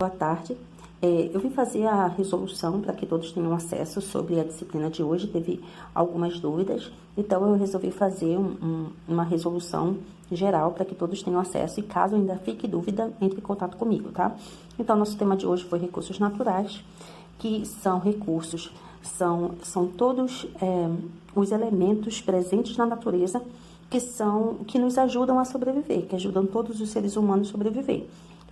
Boa tarde. Eu vim fazer a resolução para que todos tenham acesso sobre a disciplina de hoje. Teve algumas dúvidas, então eu resolvi fazer uma resolução geral para que todos tenham acesso. E caso ainda fique dúvida, entre em contato comigo, tá? Então, nosso tema de hoje foi recursos naturais, que são recursos, são todos os elementos presentes na natureza que nos ajudam a sobreviver, que ajudam todos os seres humanos a sobreviver.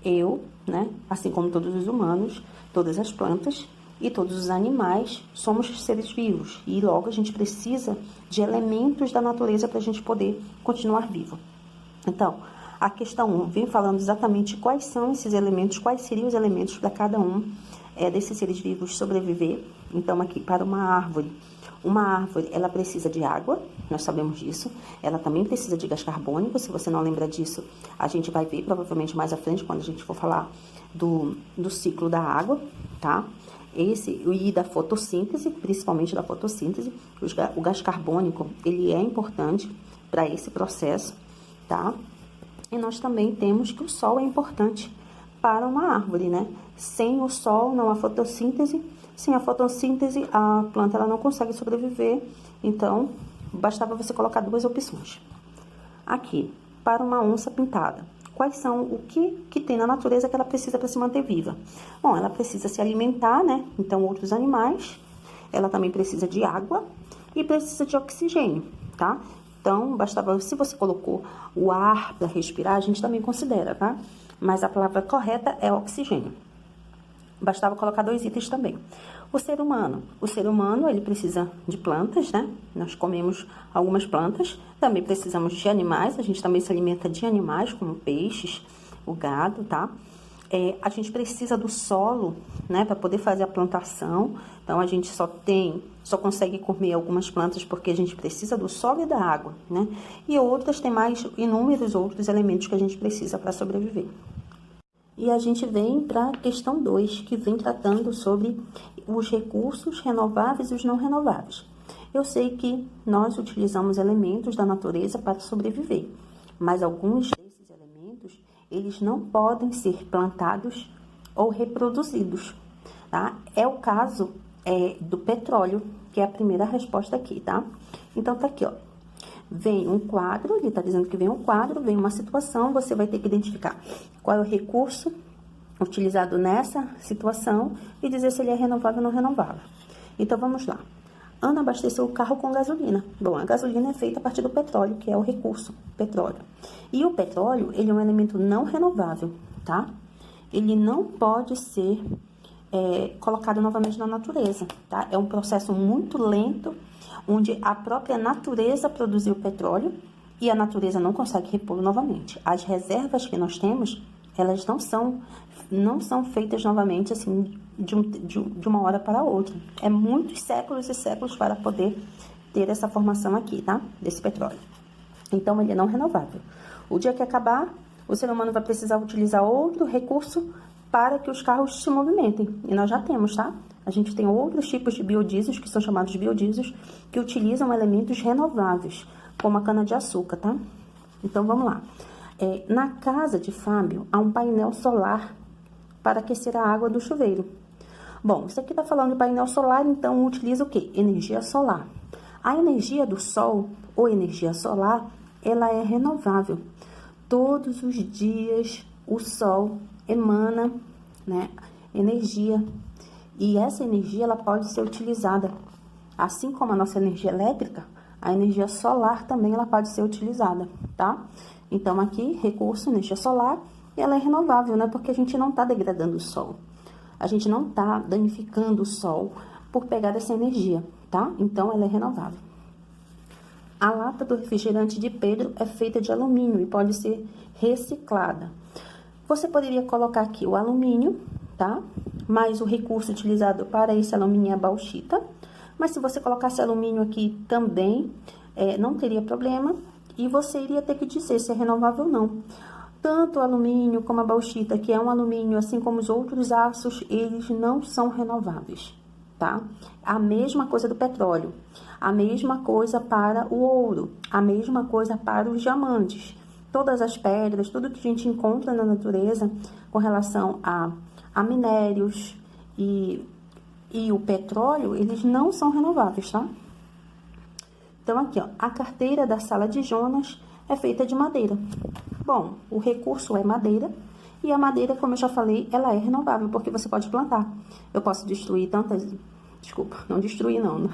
Eu, né, assim como todos os humanos, todas as plantas e todos os animais, somos seres vivos. E logo a gente precisa de elementos da natureza para a gente poder continuar vivo. Então, a questão 1 vem falando exatamente quais são esses elementos, quais seriam os elementos para cada um desses seres vivos sobreviver. Então, aqui, para uma árvore, ela precisa de água, nós sabemos disso. Ela também precisa de gás carbônico. Se você não lembra disso, a gente vai ver provavelmente mais à frente, quando a gente for falar do ciclo da água, tá? E da fotossíntese, principalmente da fotossíntese. O gás carbônico, ele é importante para esse processo, tá? E nós também temos que o sol é importante para uma árvore, né? Sem o sol, não há fotossíntese. Sem a fotossíntese, a planta ela não consegue sobreviver. Então, bastava você colocar duas opções. Aqui, para uma onça pintada, quais são o que tem na natureza que ela precisa para se manter viva? Bom, ela precisa se alimentar, né? Então, outros animais. Ela também precisa de água e precisa de oxigênio, tá? Então, bastava, se você colocou o ar para respirar, a gente também considera, tá? Mas a palavra correta é oxigênio. Bastava colocar dois itens também. O ser humano, ele precisa de plantas, né? Nós comemos algumas plantas. Também precisamos de animais. A gente também se alimenta de animais, como peixes, o gado, tá? A gente precisa do solo, né? Para poder fazer a plantação. Então, a gente só consegue comer algumas plantas porque a gente precisa do solo e da água, né? E outras, tem mais inúmeros outros elementos que a gente precisa para sobreviver. E a gente vem para a questão 2, que vem tratando sobre os recursos renováveis e os não renováveis. Eu sei que nós utilizamos elementos da natureza para sobreviver, mas alguns desses elementos, eles não podem ser plantados ou reproduzidos, tá? É o caso do petróleo, que é a primeira resposta aqui, tá? Então, tá aqui, ó. Vem um quadro, ele está dizendo que vem um quadro, vem uma situação, você vai ter que identificar qual é o recurso utilizado nessa situação e dizer se ele é renovável ou não renovável. Então, vamos lá. Ana abasteceu o carro com gasolina. Bom, a gasolina é feita a partir do petróleo, que é o recurso, petróleo. E o petróleo, ele é um elemento não renovável, tá? Ele não pode ser colocado novamente na natureza, tá? É um processo muito lento, onde a própria natureza produziu petróleo e a natureza não consegue repor novamente. As reservas que nós temos, elas não são feitas novamente assim de uma hora para outra. É muitos séculos e séculos para poder ter essa formação aqui, tá? Desse petróleo. Então, ele é não renovável. O dia que acabar, o ser humano vai precisar utilizar outro recurso para que os carros se movimentem. E nós já temos, tá? A gente tem outros tipos de biodiesels, que são chamados de biodiesels, que utilizam elementos renováveis, como a cana-de-açúcar, tá? Então, vamos lá. Na casa de Fábio, há um painel solar para aquecer a água do chuveiro. Bom, isso aqui está falando de painel solar, então utiliza o quê? Energia solar. A energia do sol, ou energia solar, ela é renovável. Todos os dias, o sol emana, né, energia. E essa energia, ela pode ser utilizada. Assim como a nossa energia elétrica, a energia solar também, ela pode ser utilizada, tá? Então, aqui, recurso, energia solar, e ela é renovável, né? Porque a gente não está degradando o sol. A gente não está danificando o sol por pegar essa energia, tá? Então, ela é renovável. A lata do refrigerante de Pedro é feita de alumínio e pode ser reciclada. Você poderia colocar aqui o alumínio, tá? Mas o recurso utilizado para esse alumínio é a bauxita. Mas se você colocasse alumínio aqui também, não teria problema. E você iria ter que dizer se é renovável ou não. Tanto o alumínio como a bauxita, que é um alumínio, assim como os outros aços, eles não são renováveis, tá? A mesma coisa do petróleo, a mesma coisa para o ouro, a mesma coisa para os diamantes. Todas as pedras, tudo que a gente encontra na natureza com relação a minérios e o petróleo, eles não são renováveis, tá? Então, aqui, ó, a carteira da Sala de Jonas é feita de madeira. Bom, o recurso é madeira, e a madeira, como eu já falei, ela é renovável, porque você pode plantar. Eu posso destruir tantas... Desculpa, não destruir não,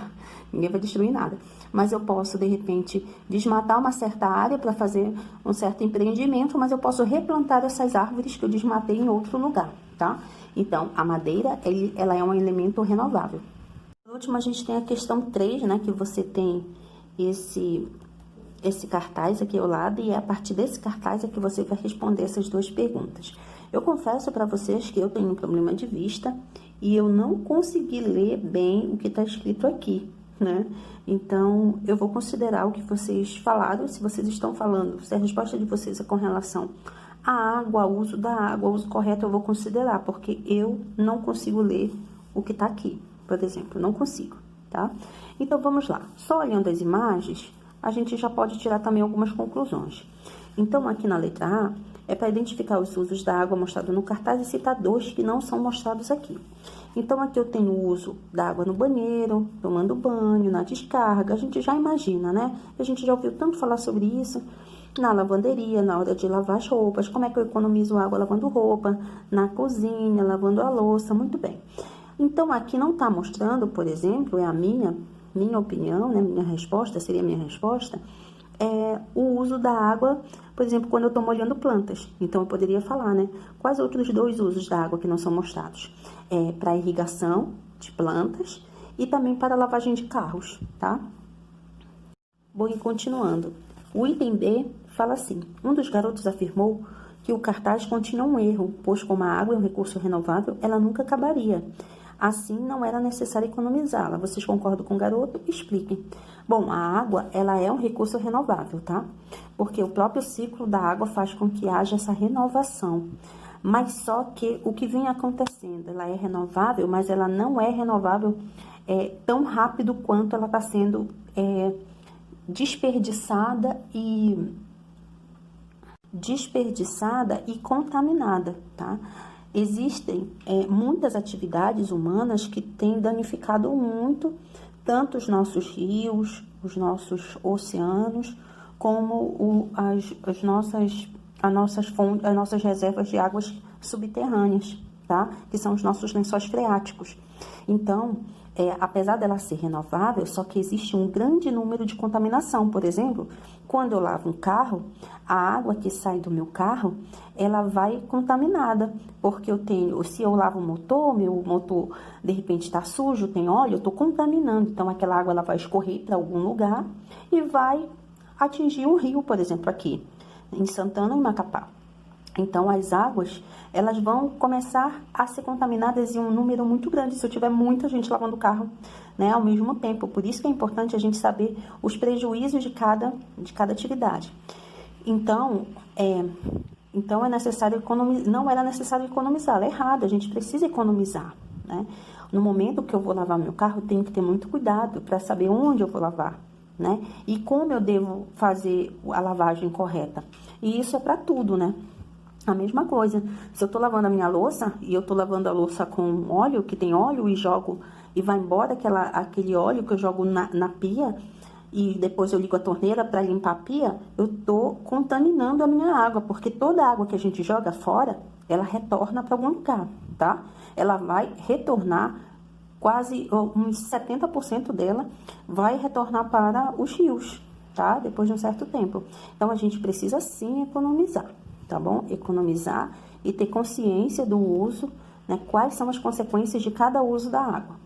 ninguém vai destruir nada. Mas eu posso, de repente, desmatar uma certa área para fazer um certo empreendimento, mas eu posso replantar essas árvores que eu desmatei em outro lugar, tá? Então, a madeira, ela é um elemento renovável. Por último, a gente tem a questão 3, né, que você tem esse cartaz aqui ao lado, e é a partir desse cartaz é que você vai responder essas duas perguntas. Eu confesso para vocês que eu tenho um problema de vista e eu não consegui ler bem o que está escrito aqui, né? Então, eu vou considerar o que vocês falaram. Se vocês estão falando, se a resposta de vocês é com relação à água, ao uso da água, ao uso correto, eu vou considerar, porque eu não consigo ler o que está aqui, por exemplo, não consigo, tá? Então, vamos lá. Só olhando as imagens, a gente já pode tirar também algumas conclusões. Então, aqui na letra A, é para identificar os usos da água mostrados no cartaz e citar dois que não são mostrados aqui. Então, aqui eu tenho o uso da água no banheiro, tomando banho, na descarga, a gente já imagina, né? A gente já ouviu tanto falar sobre isso. Na lavanderia, na hora de lavar as roupas, como é que eu economizo água lavando roupa, na cozinha, lavando a louça, muito bem. Então, aqui não está mostrando, por exemplo, é a minha opinião, né? Minha resposta, seria a minha resposta, é o uso da água, por exemplo, quando eu estou molhando plantas. Então, eu poderia falar, né? Quais outros dois usos da água que não são mostrados? Para irrigação de plantas e também para lavagem de carros, tá? Bom, e continuando. O item B fala assim: um dos garotos afirmou que o cartaz continha um erro, pois como a água é um recurso renovável, ela nunca acabaria. Assim, não era necessário economizá-la. Vocês concordam com o garoto? Expliquem. Bom, a água, ela é um recurso renovável, tá? Porque o próprio ciclo da água faz com que haja essa renovação. Mas só que o que vem acontecendo, ela é renovável, mas ela não é renovável tão rápido quanto ela está sendo desperdiçada e contaminada, tá? Existem muitas atividades humanas que têm danificado muito tanto os nossos rios, os nossos oceanos, como as nossas reservas de águas subterrâneas, tá? Que são os nossos lençóis freáticos. Então, apesar dela ser renovável, só que existe um grande número de contaminação. Por exemplo, quando eu lavo um carro, a água que sai do meu carro, ela vai contaminada, porque se eu lavo o motor, meu motor de repente está sujo, tem óleo, eu estou contaminando. Então, aquela água ela vai escorrer para algum lugar e vai atingir um rio, por exemplo, aqui em Santana e Macapá. Então, as águas, elas vão começar a ser contaminadas em um número muito grande, se eu tiver muita gente lavando o carro, né, ao mesmo tempo. Por isso que é importante a gente saber os prejuízos de cada atividade. Então, é necessário economizar, não era necessário economizar, é errado, a gente precisa economizar, né? No momento que eu vou lavar meu carro, eu tenho que ter muito cuidado para saber onde eu vou lavar, né? E como eu devo fazer a lavagem correta. E isso é para tudo, né? A mesma coisa, se eu tô lavando a minha louça, e eu tô lavando a louça com óleo, que tem óleo, e jogo, e vai embora aquele óleo que eu jogo na pia, e depois eu ligo a torneira para limpar a pia, eu tô contaminando a minha água, porque toda a água que a gente joga fora, ela retorna para algum lugar, tá? Ela vai retornar, quase uns 70% dela vai retornar para os rios, tá? Depois de um certo tempo. Então, a gente precisa sim economizar, tá bom? Economizar e ter consciência do uso, né? Quais são as consequências de cada uso da água.